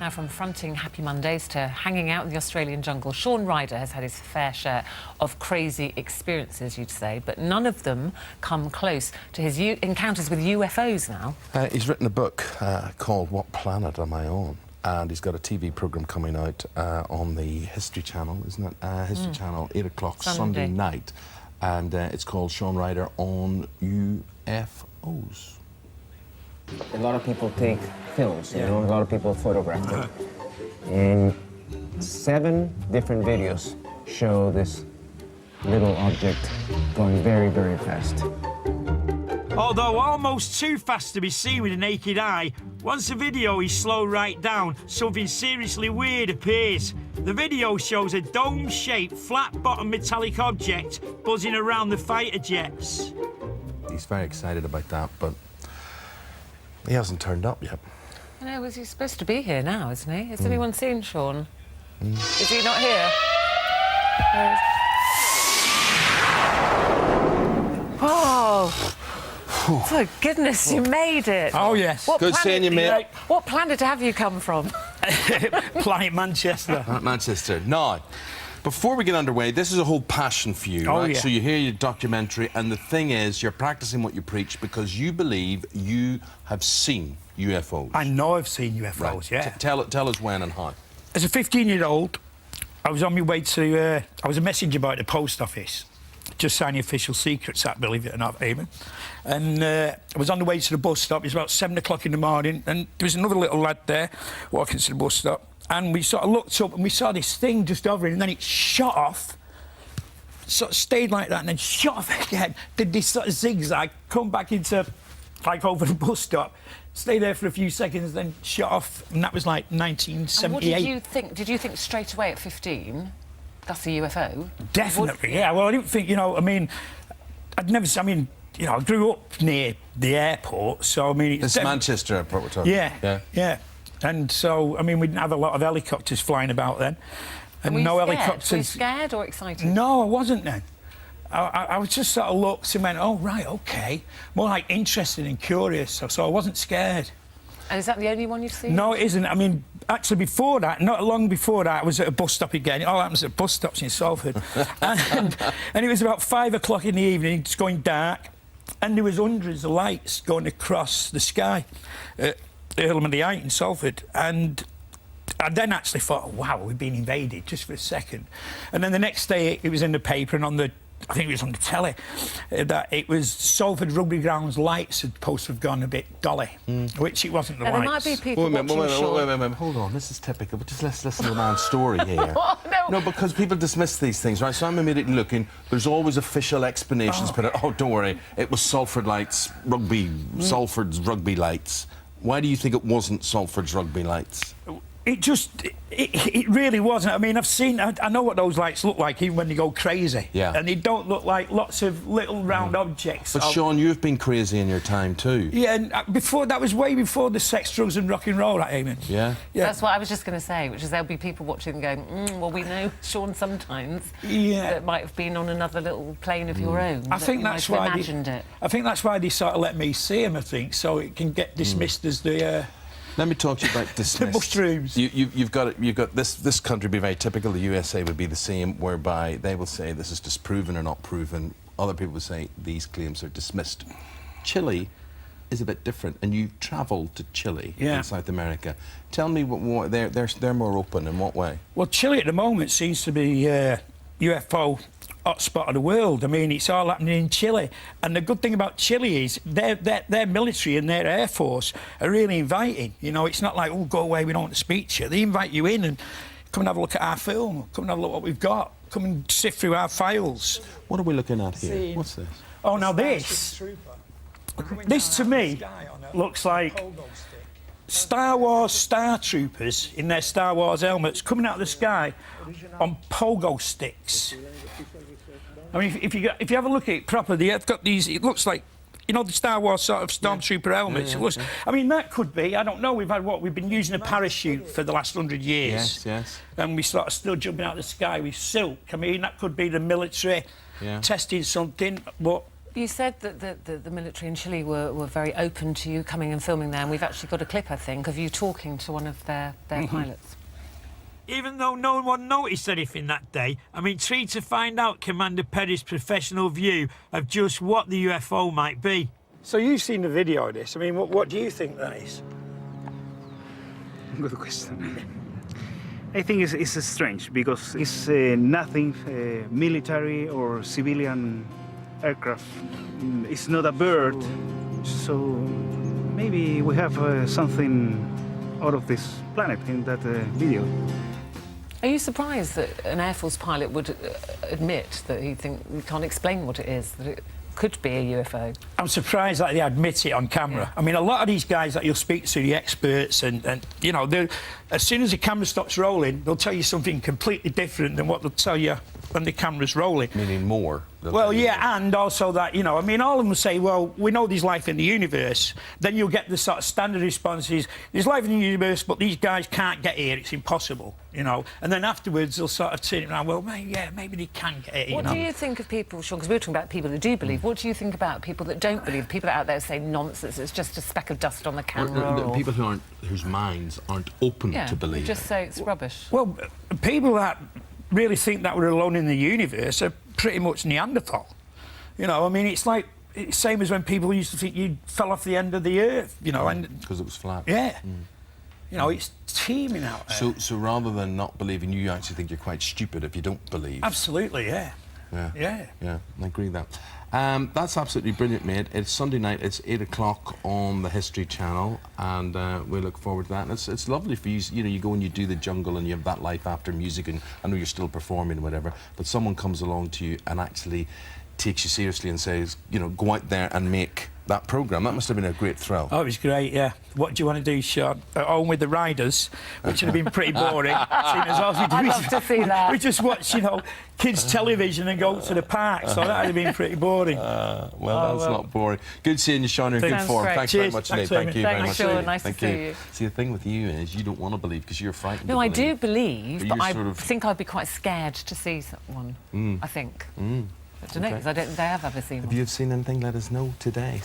Now, from fronting Happy Mondays to hanging out in the Australian jungle, Shaun Ryder has had his fair share of crazy experiences, you'd say, but none of them come close to his encounters with UFOs now. He's written a book called What Planet Am I On? And he's got a TV programme coming out on the History Channel, isn't it? History Channel, 8 o'clock Sunday night. And it's called Shaun Ryder on UFOs. A lot of people take films, you know, a lot of people photograph them. And 7 different videos show this little object going very, very fast. Although almost too fast to be seen with the naked eye, once the video is slowed right down, something seriously weird appears. The video shows a dome-shaped, flat-bottomed metallic object buzzing around the fighter jets. He's very excited about that, but he hasn't turned up yet. I know, he's supposed to be here now, isn't he? Has anyone seen Shaun? Is he not here? Oh! For goodness, you made it. Oh, yes. Good seeing you, mate. What planet have you come from? Planet Manchester. Manchester. Now, before we get underway, this is a whole passion for you, right? Yeah. So you hear your documentary, and the thing is, you're practicing what you preach because you believe you have seen UFOs. I know I've seen UFOs, Right. yeah. Tell us when and how. As a 15-year-old, I was on my way to... I was a messenger boy at the post office, just signing Official Secrets Act, believe it or not, Eamon. And I was on the way to the bus stop. It was about 7 o'clock in the morning, and there was another little lad there walking to the bus stop. And we sort of looked up, and we saw this thing just hovering, and then it shot off. Sort of stayed like that, and then shot off again. Did this sort of zigzag, come back into, like, over the bus stop, stay there for a few seconds, then shot off, and that was like 1978. And what did you think? Did you think straight away at 15, that's a UFO? Definitely, yeah. Well, I didn't think, you know, I mean, you know, I grew up near the airport, so, I mean... It's Manchester Airport we're talking about. Yeah. And so, I mean, we didn't have a lot of helicopters flying about then. And no helicopters... Were you scared or excited? No, I wasn't then. I was just sort of looked and went, oh, right, OK. More like interested and curious, so I wasn't scared. And is that the only one you've seen? No, it isn't. I mean, actually, before that, not long before that, I was at a bus stop again. It all happens at bus stops in Salford. and it was about 5 o'clock in the evening, it's going dark, and there was hundreds of lights going across the sky at Earlham and the Height in Salford. And I then actually thought, oh, wow, we've been invaded, just for a second. And then the next day, it was in the paper and on the... I think it was on the telly, that it was Salford Rugby Ground's lights had supposed to have gone a bit dolly, which it wasn't the lights. There might be people Wait, watching hold on, this is typical, but just let's listen to the man's story here. No, because people dismiss these things, right? So I'm immediately looking, there's always official explanations, but don't worry, it was Salford lights, Salford's rugby lights. Why do you think it wasn't Salford's rugby lights? It really wasn't. I mean, I know what those lights look like, even when they go crazy. Yeah. And they don't look like lots of little round objects. But, Shaun, you've been crazy in your time, too. Yeah, and that was way before the sex, drugs and rock and roll, that, Eamon. Yeah? That's what I was just going to say, which is there'll be people watching going, well, we know Shaun sometimes that might have been on another little plane of your own. I think that's why they sort of let me see him, I think, so it can get dismissed as the... Let me talk to you about dismissed. The mushrooms. You've got this country be very typical. The USA would be the same, whereby they will say this is disproven or not proven. Other people would say these claims are dismissed. Chile is a bit different, and you've travelled to Chile in South America. Tell me what they're more open in what way? Well, Chile at the moment seems to be UFO hotspot of the world. I mean, it's all happening in Chile. And the good thing about Chile is their military and their air force are really inviting. You know, it's not like, oh, go away, we don't want to speak to you. They invite you in and come and have a look at our film, come and have a look at what we've got, come and sift through our files. What are we looking at here? What's this? Oh, now this to me looks like Star Wars Star Troopers in their Star Wars helmets coming out of the sky on pogo sticks. I mean, if you have a look at it properly, they've got these. It looks like, you know, the Star Wars sort of stormtrooper helmets. I mean, that could be. I don't know. We've been using a parachute for the last 100 years. Yes. And we sort of still jumping out of the sky with silk. I mean, that could be the military testing something. But You said that the military in Chile were very open to you coming and filming there, and we've actually got a clip, I think, of you talking to one of their pilots. Even though no one noticed anything that day, I'm intrigued to find out Commander Perry's professional view of just what the UFO might be. So you've seen the video of this. I mean, what do you think that is? Good question. I think it's strange because it's nothing military or civilian aircraft. It's not a bird, so maybe we have something out of this planet in that video. Are you surprised that an Air Force pilot would admit that he can't explain what it is, that it could be a UFO? I'm surprised that they admit it on camera. Yeah. I mean, a lot of these guys that you'll speak to, the experts, and you know, as soon as the camera stops rolling, they'll tell you something completely different than what they'll tell you when the camera's rolling. Meaning more. Well, yeah, and also that, you know, I mean, all of them say, well, we know there's life in the universe. Then you'll get the sort of standard responses, there's life in the universe, but these guys can't get here, it's impossible, you know. And then afterwards, they'll sort of turn it around, well, maybe they can get here, What do you think of people, Shaun, because we're talking about people that do believe, what do you think about people that don't believe, people out there say nonsense, it's just a speck of dust on the camera? Or people whose minds aren't open to believe. Who just say it's rubbish. Well, people that really think that we're alone in the universe are pretty much Neanderthal. You know, I mean, it's like, it's same as when people used to think you fell off the end of the earth, you know, and... Because it was flat. Yeah. You know, it's teeming out there. So rather than not believing, you actually think you're quite stupid if you don't believe. Absolutely, yeah. Yeah, I agree with that. That's absolutely brilliant, mate. It's Sunday night, it's 8 o'clock on the History Channel, and we look forward to that. And it's lovely for you, you know, you go and you do the jungle and you have that life after music, and I know you're still performing and whatever, but someone comes along to you and actually takes you seriously and says, you know, go out there and make that programme. That must have been a great thrill. Oh, it was great, yeah. What do you want to do, Shaun? At home with the Riders, which would have been pretty boring. Seeing as all we do I'd love to see that. We just watch, you know, kids' television and go to the park, so that would have been pretty boring. That's not boring. Good seeing you, Shaun, in good Sounds form. great. Thanks Cheers. very much, Thanks, Nate. Thank you very Thanks, much. Shaun. Nice to Thank see you. See, the thing with you is you don't want to believe because you're frightened. No, to I believe. do believe, but you're I sort of- think I'd be quite scared to see someone, I think. I don't know, because I don't think I have ever seen one. If you've seen anything, let us know today.